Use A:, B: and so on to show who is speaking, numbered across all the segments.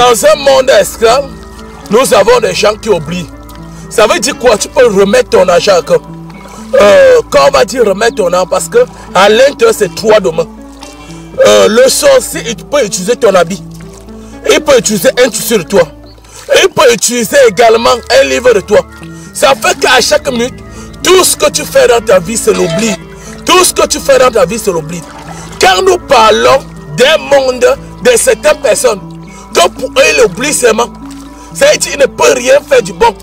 A: Dans un monde esclave, nous avons des gens qui oublient. Ça veut dire quoi? Tu peux remettre ton argent quand on va dire remettre ton argent, parce que à l'intérieur c'est toi demain. Le sorcier, il peut utiliser ton habit. Il peut utiliser un tissu de toi. Il peut utiliser également un livre de toi. Ça fait qu'à chaque minute, tout ce que tu fais dans ta vie, c'est l'oubli. Tout ce que tu fais dans ta vie, c'est l'oubli. Quand nous parlons d'un monde de certaines personnes, que pour eux, l'oubli seulement, ça veut dire qu'ils ne peuvent rien faire du bon.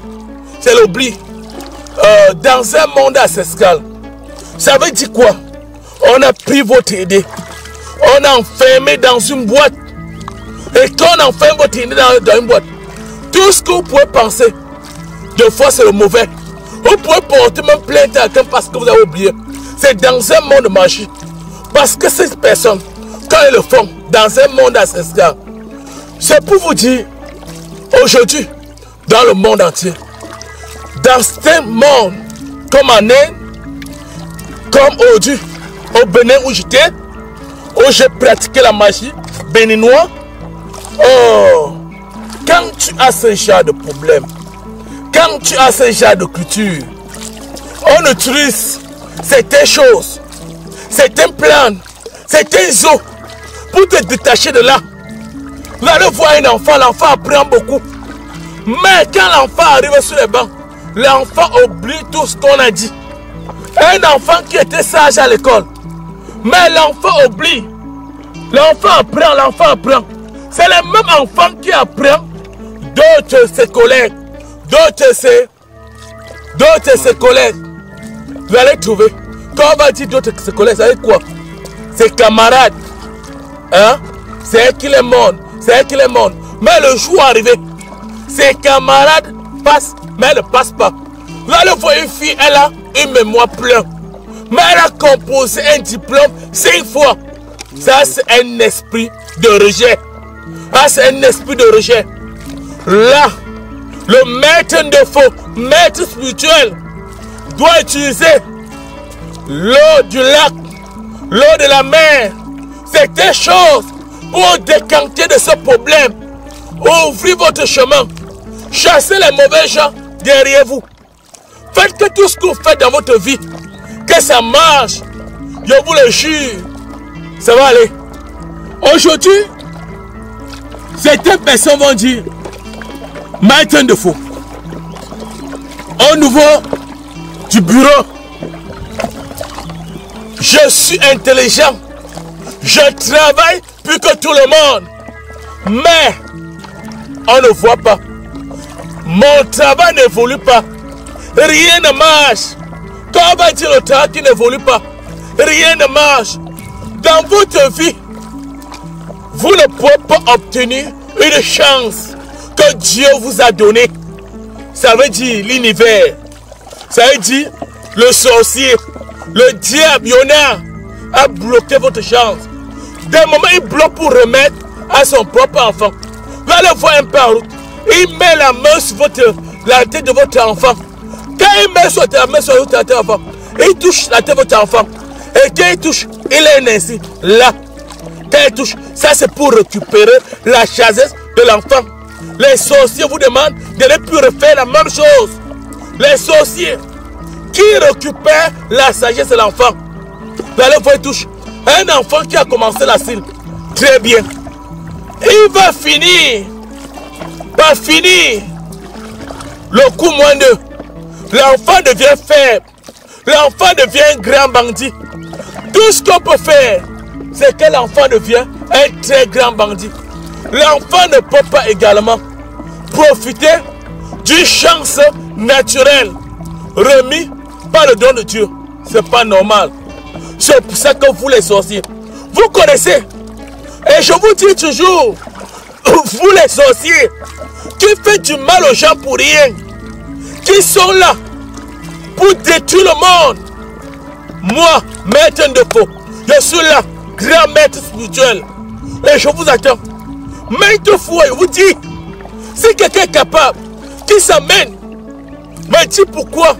A: C'est l'oubli. Dans un monde ancestral, ça veut dire quoi? On a pris votre idée, on a enfermé dans une boîte. Et quand on enferme votre idée dans une boîte, tout ce que vous pouvez penser, deux fois c'est le mauvais. Vous pouvez porter même plainte à quelqu'un parce que vous avez oublié. C'est dans un monde magique. Parce que ces personnes, quand elles le font, dans un monde ancestral, c'est pour vous dire, aujourd'hui, dans le monde entier, dans ce monde, comme en Inde, comme aujourd'hui, au Bénin où j'étais, où j'ai pratiqué la magie béninoise, oh, quand tu as ce genre de problème, quand tu as ce genre de culture, on utilise certaines choses, certains plans, certains os pour te détacher de là. Vous allez voir un enfant, l'enfant apprend beaucoup. Mais quand l'enfant arrive sur les bancs, l'enfant oublie tout ce qu'on a dit. Un enfant qui était sage à l'école, mais l'enfant oublie. L'enfant apprend. C'est le même enfant qui apprend. D'autres ses collègues, d'autres ses collègues. Vous allez trouver. Quand on va dire d'autres ses collègues, ça veut dire quoi? Ses camarades. Hein? C'est elle qui les montre. Mais le jour arrivé, ses camarades passent, mais elle ne passe pas. Vous allez voir une fille, elle a une mémoire pleine. Mais elle a composé un diplôme 5 fois. Ça, c'est un esprit de rejet. Là, le maître de faux, maître spirituel, doit utiliser l'eau du lac, l'eau de la mer, certaines choses pour décanter de ce problème. Ouvrez votre chemin, chassez les mauvais gens derrière vous. Faites que tout ce que vous faites dans votre vie, que ça marche. Je vous le jure, ça va aller. Aujourd'hui, certaines personnes vont dire, maître de faux, au niveau du bureau, je suis intelligent, je travaille plus que tout le monde, mais on ne voit pas. Mon travail n'évolue pas, rien ne marche. Quand on va dire le travail qui n'évolue pas, rien ne marche. Dans votre vie, vous ne pouvez pas obtenir une chance que Dieu vous a donnée. Ça veut dire l'univers. Ça veut dire le sorcier, le diable, Yona, a bloqué votre chance. D'un moment, il bloque pour remettre à son propre enfant. Vous allez voir un peu en route. Il met la main sur la tête de votre enfant. Quand il met la main sur la tête de votre enfant, il touche la tête de votre enfant. Et quand il touche, il est ainsi. Là, quand il touche, ça c'est pour récupérer la sagesse de l'enfant. Les sorciers vous demandent de ne plus refaire la même chose. Les sorciers qui récupèrent la sagesse de l'enfant. Vous allez voir, il touche. Un enfant qui a commencé la cile, très bien. Il va finir par finir le coup moins 2. L'enfant devient faible. L'enfant devient un grand bandit. Tout ce qu'on peut faire, c'est que l'enfant devient un très grand bandit. L'enfant ne peut pas également profiter d'une chance naturelle remise par le don de Dieu. C'est pas normal. C'est pour ça que vous les sorciers, vous connaissez. Et je vous dis toujours, vous les sorciers, qui faites du mal aux gens pour rien, qui sont là pour détruire le monde. Moi, maître de faux, je suis là, grand maître spirituel. Et je vous attends. Maintes fois, je vous dis, si quelqu'un est capable, qui s'amène, me dit pourquoi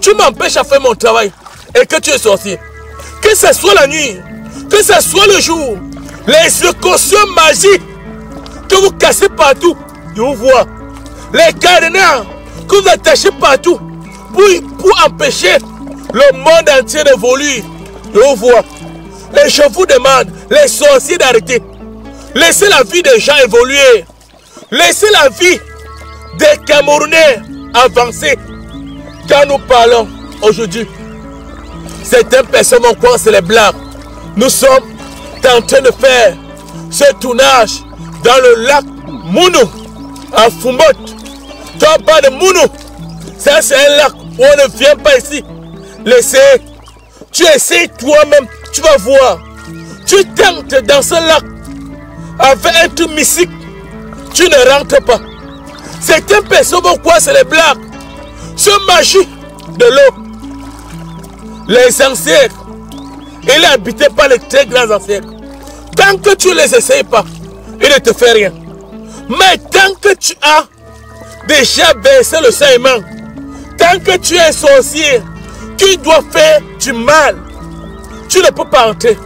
A: tu m'empêches à faire mon travail et que tu es sorcier. Que ce soit la nuit, que ce soit le jour, les circonstances magiques que vous cassez partout, je vous vois. Les cadenas que vous attachez partout pour empêcher le monde entier d'évoluer, je vous vois. Et je vous demande, les sorciers, d'arrêter. Laissez la vie des gens évoluer. Laissez la vie des Camerounais avancer. Quand nous parlons aujourd'hui, certaines personnes vont croire que c'est les Blancs. Nous sommes en train de faire ce tournage dans le lac Mounou, à Fumbot. Tu parles de Mounou. Ça, c'est un lac où on ne vient pas ici. Laissez. Tu essaies toi-même, tu vas voir. Tu tentes dans ce lac avec un truc mystique. Tu ne rentres pas. Certaines personnes vont croire que c'est les Blancs. Ce magie de l'eau. Les ancêtres, il est habité par les très grands ancêtres. Tant que tu ne les essayes pas, il ne te fait rien. Mais tant que tu as déjà versé le serment, tant que tu es sorcier, qui doit faire du mal, tu ne peux pas entrer.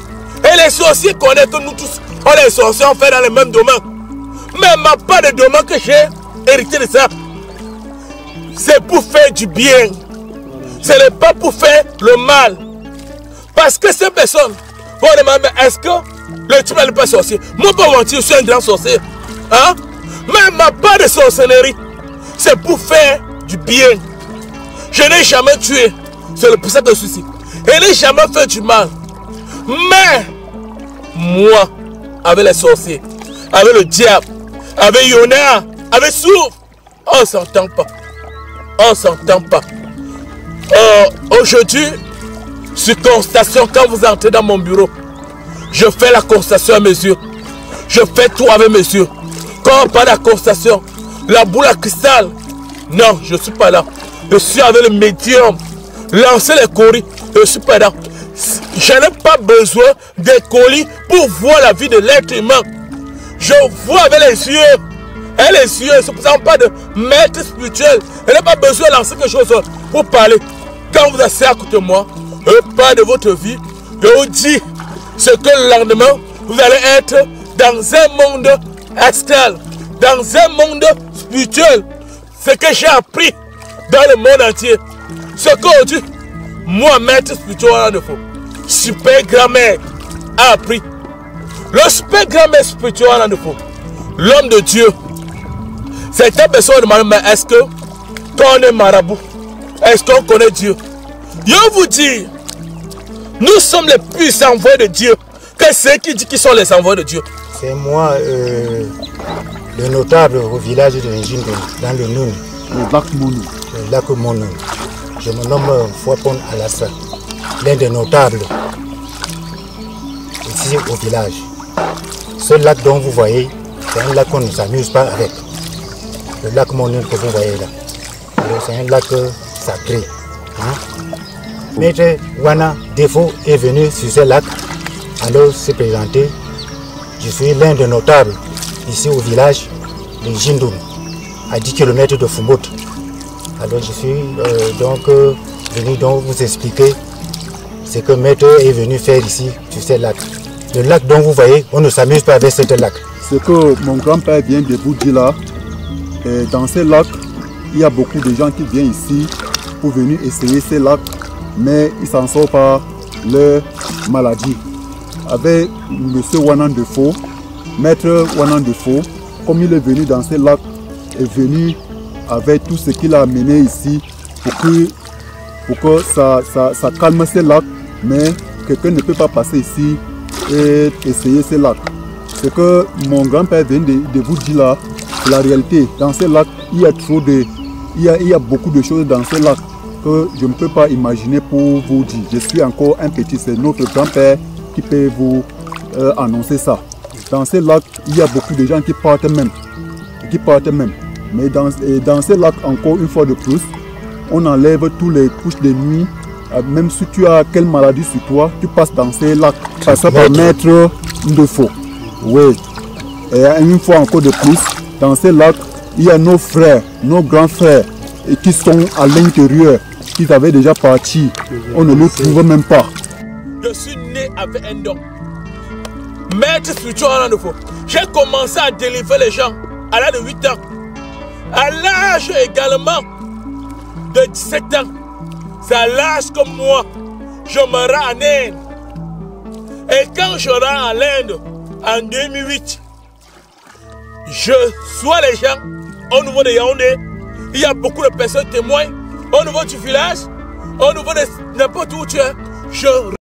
A: Et les sorciers connaissent que nous tous, on est sorciers, on fait dans le même domaine. Mais il n'y a pas de domaine que j'ai hérité de ça. C'est pour faire du bien. Ce n'est pas pour faire le mal. Parce que ces personnes vont demander, est-ce que le type n'est pas sorcier? Moi, pas mentir, je suis un grand sorcier. Hein? Mais il n'y a pas de sorcellerie. C'est pour faire du bien. Je n'ai jamais tué. C'est pour ça que je suis ici. Je n'ai jamais fait du mal. Mais, moi, avec les sorciers, avec le diable, avec Yona, avec Souf, on ne s'entend pas. On ne s'entend pas. Aujourd'hui, sur constatation, quand vous entrez dans mon bureau, je fais la constatation à mes yeux. Je fais tout avec mes yeux. Quand on parle de la constatation, la boule à cristal, non, je ne suis pas là. Je suis avec le médium. Lancer les colis, je ne suis pas là. Je n'ai pas besoin des colis pour voir la vie de l'être humain. Je vois avec les yeux. Et les yeux, c'est pour ça qu'on parle de maître spirituel. Je n'ai pas besoin de lancer quelque chose pour parler. Quand vous asseyez à côté de moi, je parle de votre vie. Je vous dis ce que le lendemain, vous allez être dans un monde astral, dans un monde spirituel. Ce que j'ai appris dans le monde entier. Ce qu'aujourd'hui, moi, maître spirituel, super grand-mère a appris. Le super grand-mère spirituel, l'homme de Dieu. Certaines personnes demandent, mais est-ce que quand on est marabout, est-ce qu'on connaît Dieu? Je vous dis, nous sommes les puissants envoyés de Dieu. Que ceux qui disent qu'ils sont les envoyés de Dieu?
B: C'est moi, le notable au village de Njindou, dans le Noun.
C: Le lac Mounou.
B: Le lac Mounou. Je me nomme Fouapon Alassa, l'un des notables ici au village. Ce lac dont vous voyez, c'est un lac qu'on ne s'amuse pas avec. Le lac Mounou que vous voyez là. C'est un lac sacré. Hein? Maître Wana Defo est venu sur ce lac, alors s'est présenté. Je suis l'un des notables ici au village de Jindoum, à 10 km de Fumbot. Alors je suis venu vous expliquer ce que Maître est venu faire ici sur ce lac. Le lac dont vous voyez, on ne s'amuse pas avec ce lac.
C: Ce que mon grand-père vient de vous dire là, dans ce lac, il y a beaucoup de gens qui viennent ici pour venir essayer ces lacs, mais ils ne s'en sortent pas leur maladie. Avec M. Wanan Defo, Maître Wanan Defo, comme il est venu dans ce lac, est venu avec tout ce qu'il a amené ici pour que ça calme ces lacs, mais quelqu'un ne peut pas passer ici et essayer ces lacs. Ce que mon grand-père vient de vous dire là, la réalité, dans ces lacs, il y a beaucoup de choses dans ces lacs que je ne peux pas imaginer pour vous dire. Je suis encore un petit, c'est notre grand-père qui peut vous annoncer ça. Dans ces lacs, il y a beaucoup de gens qui partent même. Mais dans ces lacs, encore une fois de plus, on enlève tous les couches de nuit. Même si tu as quelle maladie sur toi, tu passes dans ces lacs. Ça s'appelle Maître Defo. Oui. Et une fois encore de plus, dans ces lacs, il y a nos frères, nos grands frères, qui sont à l'intérieur, qui avaient déjà parti. On ne le trouve même pas.
A: Je suis né avec un don. maître spirituel, j'ai commencé à délivrer les gens à l'âge de 8 ans. À l'âge également de 17 ans. C'est à l'âge comme moi, je me rends en Inde. Et quand je rends en Inde, en 2008, je sois les gens au niveau de Yaoundé. Il y a beaucoup de personnes témoins au niveau du village, au niveau de n'importe où tu es. Je